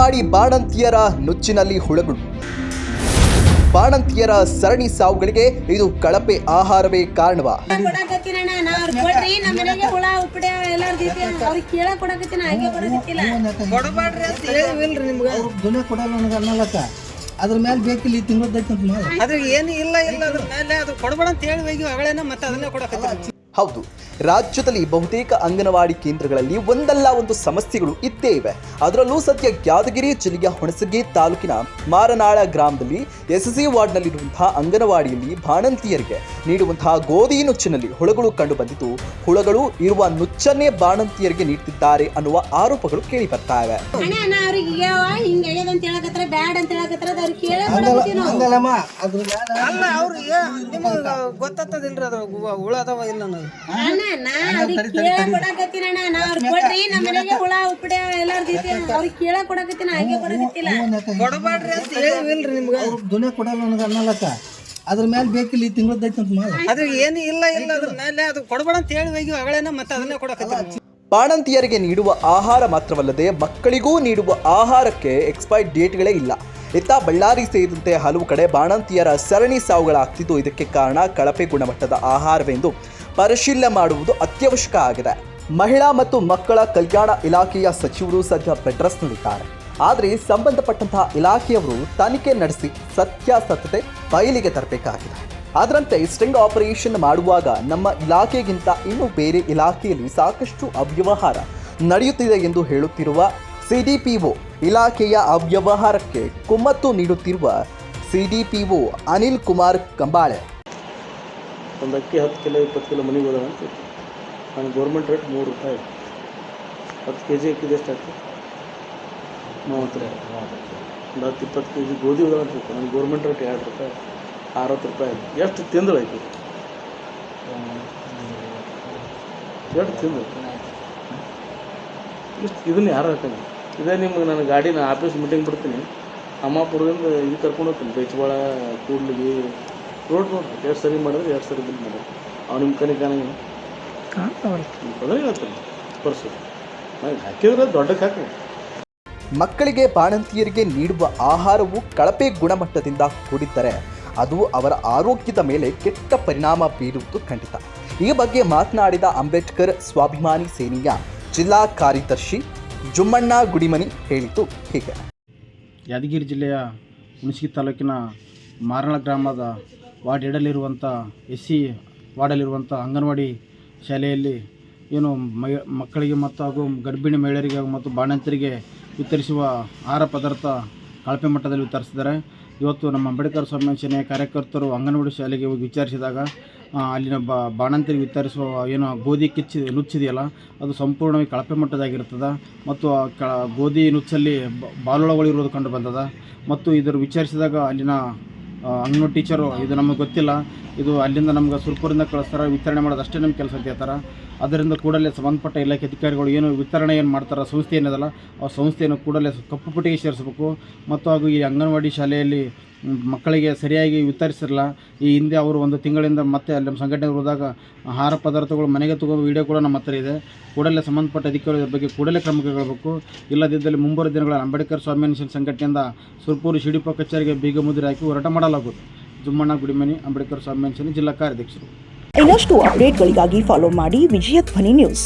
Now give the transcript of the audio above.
ಅಂಗನವಾಡಿ ಬಾಣಂತಿಯರ ನುಚ್ಚಿನಲ್ಲಿ ಹುಳಗಳು. ಬಾಣಂತಿಯರ ಸರಣಿ ಸಾವುಗಳಿಗೆ ಇದು ಕಳಪೆ ಆಹಾರವೇ ಕಾರಣವಾ? ಅದ್ರ ಮೇಲೆ ಬೇಕಿಲ್ಲ ತಿಂಗಳದೈತೆ ಅದ್ರ ಏನು ಇಲ್ಲ ಅದ್ರ ಮೇಲೆ ಅದು ಕೊಡಬೇಡ ಅಂತ ಹೇಳಿ ಹೋಗಿ ಅಗಳೇನ ಮತ್ತೆ ಅದನ್ನೇ ಕೊಡಕತ್ತೀವಿ. ಹೌದು, ರಾಜ್ಯದಲ್ಲಿ ಬಹುತೇಕ ಅಂಗನವಾಡಿ ಕೇಂದ್ರಗಳಲ್ಲಿ ಒಂದಲ್ಲ ಒಂದು ಸಮಸ್ಯೆಗಳು ಇದ್ದೇ ಇವೆ. ಅದರಲ್ಲೂ ಸದ್ಯ ಯಾದಗಿರಿ ಜಿಲ್ಲೆಯ ಹುಣಸಗಿ ತಾಲೂಕಿನ ಮಾರನಾಳ ಗ್ರಾಮದಲ್ಲಿ ಎಸ್ಸಿ ವಾರ್ಡ್ನಲ್ಲಿರುವಂತಹ ಅಂಗನವಾಡಿಯಲ್ಲಿ ಬಾಣಂತಿಯರಿಗೆ ನೀಡುವಂತಹ ಗೋಧಿ ನುಚ್ಚಿನಲ್ಲಿ ಹುಳಗಳು ಕಂಡು ಬಂದಿದ್ದು, ಹುಳಗಳು ಇರುವ ನುಚ್ಚನ್ನೇ ಬಾಣಂತಿಯರಿಗೆ ನೀಡುತ್ತಿದ್ದಾರೆ ಅನ್ನುವ ಆರೋಪಗಳು ಕೇಳಿ ಬರ್ತಾ ಇವೆ. ಗೊತ್ತಾಗ್ತದಿಲ್ರಿ ಅದು ಹುಳ ಅದಾವ ಇಲ್ಲ ಕೊಡಬೇಡ್ರಿ ಅಂತ ಹೇಳಿಲ್ರಿ ನಿಮ್ಗೆ ದುನಿಯಾ ಕೊಡಲ್ಲ ನನಗೆ ಅನ್ನಲಕ್ಕ ಅದ್ರ ಮೇಲೆ ಬೇಕಿಲ್ಲ ತಿಂಗಳದೈತೆ ಅದ್ರ ಏನು ಇಲ್ಲ ಅದ್ರ ಮೇಲೆ ಅದು ಕೊಡಬೇಡ ಅಂತ ಹೇಳಿ ಹೋಗಿ ಅಗಳೇನ ಮತ್ತೆ ಅದನ್ನೇ ಕೊಡಕತ್ತೀವಿ. ಬಾಣಂತಿಯರಿಗೆ ನೀಡುವ ಆಹಾರ ಮಾತ್ರವಲ್ಲದೆ ಮಕ್ಕಳಿಗೂ ನೀಡುವ ಆಹಾರಕ್ಕೆ ಎಕ್ಸ್ಪೈರ್ ಡೇಟ್ಗಳೇ ಇಲ್ಲ. ಇತ್ತ ಬಳ್ಳಾರಿ ಸೇರಿದಂತೆ ಹಲವು ಕಡೆ ಬಾಣಂತಿಯರ ಸರಣಿ ಸಾವುಗಳಾಗ್ತಿದ್ದು, ಇದಕ್ಕೆ ಕಾರಣ ಕಳಪೆ ಗುಣಮಟ್ಟದ ಆಹಾರವೆಂದು ಪರಿಶೀಲನೆ ಮಾಡುವುದು ಅತ್ಯವಶ್ಯಕ ಆಗಿದೆ. ಮಹಿಳಾ ಮತ್ತು ಮಕ್ಕಳ ಕಲ್ಯಾಣ ಇಲಾಖೆಯ ಸಚಿವರು ಸದ್ಯ ಬೆಡ್ರೆಸ್ನಲ್ಲಿದ್ದಾರೆ. ಆದರೆ ಸಂಬಂಧಪಟ್ಟಂತಹ ಇಲಾಖೆಯವರು ತನಿಖೆ ನಡೆಸಿ ಸತ್ಯಾಸತ್ಯತೆ ಬಯಲಿಗೆ ತರಬೇಕಾಗಿದೆ. ಅದರಂತೆ ಸ್ಟಿಂಗ್ ಆಪರೇಷನ್ ಮಾಡುವಾಗ ನಮ್ಮ ಇಲಾಖೆಗಿಂತ ಇನ್ನೂ ಬೇರೆ ಇಲಾಖೆಯಲ್ಲಿ ಸಾಕಷ್ಟು ಅವ್ಯವಹಾರ ನಡೆಯುತ್ತಿದೆ ಎಂದು ಹೇಳುತ್ತಿರುವ ಸಿಡಿಪಿಒ ಇಲಾಖೆಯ ಅವ್ಯವಹಾರಕ್ಕೆ ಕುಮ್ಮತ್ತು ನೀಡುತ್ತಿರುವ ಸಿಡಿಪಿಒ ಅನಿಲ್ ಕುಮಾರ್ ಕಂಬಾಳೆ. ಒಂದು ಅಕ್ಕಿ 10 ಕಿಲೋ 20 ಕಿಲೋ ಮನೆಗೆ ಹೋದ ಅಂತ ನಾನು ಗೌರ್ಮೆಂಟ್ ರೇಟ್ 3 ರೂಪಾಯಿ. 10 ಕೆ ಜಿ ಅಕ್ಕಿದೆ ಎಷ್ಟಾಗ್ತದೆ? 30 ರೂಪಾಯಿ. ಒಂದು 10-20 ಕೆ ಜಿ ಗೋಧಿ ಹೋದ ಅಂತ ನಾನು ಗೌರ್ಮೆಂಟ್ ರೇಟ್ 2 ರೂಪಾಯಿ 60 ರೂಪಾಯಿ. ಎಷ್ಟು ತಿಂದಳೈತಿ? ಎಷ್ಟು ತಿಂದು ಇಷ್ಟು ಇದನ್ನು ಯಾರು ಹಾಕಂಗೆ? ಇದೇ ನಿಮ್ಗೆ ನಾನು ಗಾಡಿನ ಆಫೀಸ್ ಮೀಟಿಂಗ್ ಬಿಡ್ತೀನಿ, ಅಮ್ಮಾಪುರದಿಂದ ಇದು ಕರ್ಕೊಂಡು ಹೋಗ್ತೀನಿ, ಬೇಚವಾಳ ಕೂಡ್ಲಿಗೆ ರೋಡ್ ನೋಡ್ರಿ. 2 ಸರಿ ಮಾಡಿದ್ರೆ 2 ಸರಿ ಬಿಲ್ ಮಾಡಿ ಅವ್ನು ನಿಮ್ಮ ಕನೆ ಕಾಣಂಗಿಲ್ಲ ಹೇಳ್ತಾನೆ ಪರ್ಸು ನನಗೆ ಹಾಕಿದ್ರೆ ದೊಡ್ಡಕ್ಕೆ ಹಾಕಿ. ಮಕ್ಕಳಿಗೆ ಬಾಣಂತಿಯರಿಗೆ ನೀಡುವ ಆಹಾರವು ಕಳಪೆ ಗುಣಮಟ್ಟದಿಂದ ಕೂಡಿದ್ದರೆ ಅದು ಅವರ ಆರೋಗ್ಯದ ಮೇಲೆ ಕೆಟ್ಟ ಪರಿಣಾಮ ಬೀರುವುದು ಖಂಡಿತ. ಈ ಬಗ್ಗೆ ಮಾತನಾಡಿದ ಅಂಬೇಡ್ಕರ್ ಸ್ವಾಭಿಮಾನಿ ಸೇನೆಯ ಜಿಲ್ಲಾ ಕಾರ್ಯದರ್ಶಿ ಜುಮ್ಮಣ್ಣ ಗುಡಿಮನಿ ಹೇಳಿತು ಹೀಗೆ. ಯಾದಗಿರಿ ಜಿಲ್ಲೆಯ ಹುಣಸಗಿ ತಾಲೂಕಿನ ಮಾರನಾಳ ಗ್ರಾಮದ ವಾರ್ಡ್ 2 ಎಸ್ಸಿ ವಾರ್ಡಲ್ಲಿರುವಂಥ ಅಂಗನವಾಡಿ ಶಾಲೆಯಲ್ಲಿ ಏನು ಮಕ್ಕಳಿಗೆ ಮತ್ತು ಹಾಗೂ ಗರ್ಭಿಣಿ ಮಹಿಳೆಯರಿಗೆ ಮತ್ತು ಬಾಣಂತಿಯರಿಗೆ ವಿತರಿಸುವ ಆಹಾರ ಪದಾರ್ಥ ಕಳಪೆ ಮಟ್ಟದಲ್ಲಿ ವಿತರಿಸಿದ್ದಾರೆ. ಇವತ್ತು ನಮ್ಮ ಅಂಬೇಡ್ಕರ್ ಸ್ವಾಮಿ ಸೇನೆಯ ಕಾರ್ಯಕರ್ತರು ಅಂಗನವಾಡಿ ಶಾಲೆಗೆ ಹೋಗಿ ವಿಚಾರಿಸಿದಾಗ ಅಲ್ಲಿನ ಬಾಣಂತಿಯರಿಗೆ ವಿತರಿಸುವ ಏನು ಗೋಧಿ ನುಚ್ಚಿದೆಯಲ್ಲ ಅದು ಸಂಪೂರ್ಣವಾಗಿ ಕಳಪೆ ಮಟ್ಟದಾಗಿರ್ತದೆ ಮತ್ತು ಗೋಧಿ ನುಚ್ಚಲ್ಲಿ ಬಾಲುಳಗಳು ಇರೋದು ಕಂಡು ಬಂದದ. ಮತ್ತು ಇದರ ವಿಚಾರಿಸಿದಾಗ ಅಲ್ಲಿನ ಅಂಗನವಾಡಿ ಟೀಚರು ಇದು ನಮಗೆ ಗೊತ್ತಿಲ್ಲ, ಇದು ಅಲ್ಲಿಂದ ನಮ್ಗೆ ಸುರ್ಪುರಿಂದ ಕಳಿಸ್ತಾರೆ, ವಿತರಣೆ ಮಾಡೋದು ಅಷ್ಟೇ ನಮ್ಮ ಕೆಲಸ ಅಂತ ಹೇಳ್ತಾರೆ. ಅದರಿಂದ ಕೂಡಲೇ ಸಂಬಂಧಪಟ್ಟ ಇಲಾಖೆ ಅಧಿಕಾರಿಗಳು ಏನು ವಿತರಣೆ ಏನು ಮಾಡ್ತಾರೆ ಸಂಸ್ಥೆ ಏನದಲ್ಲ ಆ ಸಂಸ್ಥೆಯನ್ನು ಕೂಡಲೇ ಕಪ್ಪು ಪಟ್ಟಿಗೆ ಸೇರಿಸಬೇಕು. ಮತ್ತು ಹಾಗೂ ಈ ಅಂಗನವಾಡಿ ಶಾಲೆಯಲ್ಲಿ ಮಕ್ಕಳಿಗೆ ಸರಿಯಾಗಿ ವಿತರಿಸಿರಲ್ಲ. ಈ ಹಿಂದೆ ಅವರು 1 ತಿಂಗಳಿಂದ ಮತ್ತೆ ಅಲ್ಲಿ ನಮ್ಮ ಸಂಘಟನೆಗೆ ಹೋದಾಗ ಆಹಾರ ಪದಾರ್ಥಗಳು ಮನೆಗೆ ತಗೊಂಡು ವಿಡಿಯೋ ಕೂಡ ನಮ್ಮ ಹತ್ರ ಇದೆ. ಕೂಡಲೇ ಸಂಬಂಧಪಟ್ಟ ಅಧಿಕಾರಿಗಳ ಬಗ್ಗೆ ಕೂಡಲೇ ಕ್ರಮ ಕೈಗೊಳ್ಳಬೇಕು. ಇಲ್ಲದಿದ್ದಲ್ಲಿ ಮುಂಬರುವ ದಿನಗಳಲ್ಲಿ ಅಂಬೇಡ್ಕರ್ ಸ್ವಾಮಿ ಸಂಘಟನೆಯಿಂದ ಸುರ್ಪುರು ಸಿಡಿಪೋ ಕಚೇರಿಗೆ ಬೀಗ ಮುದ್ರೆ ಹಾಕಿ ಹೋರಾಟ ಮಾಡಲಾಗುವುದು. ಜುಮ್ಮಣ್ಣ ಗುಡಿಮನಿ, ಅಂಬೇಡ್ಕರ್ ಸ್ವಾಮಿ ಜಿಲ್ಲಾ ಕಾರ್ಯದರ್ಶರು. ಇನ್ನಷ್ಟು ಅಪ್ಡೇಟ್ಗಳಿಗಾಗಿ ಫಾಲೋ ಮಾಡಿ ವಿಜಯ ಧ್ವನಿ ನ್ಯೂಸ್.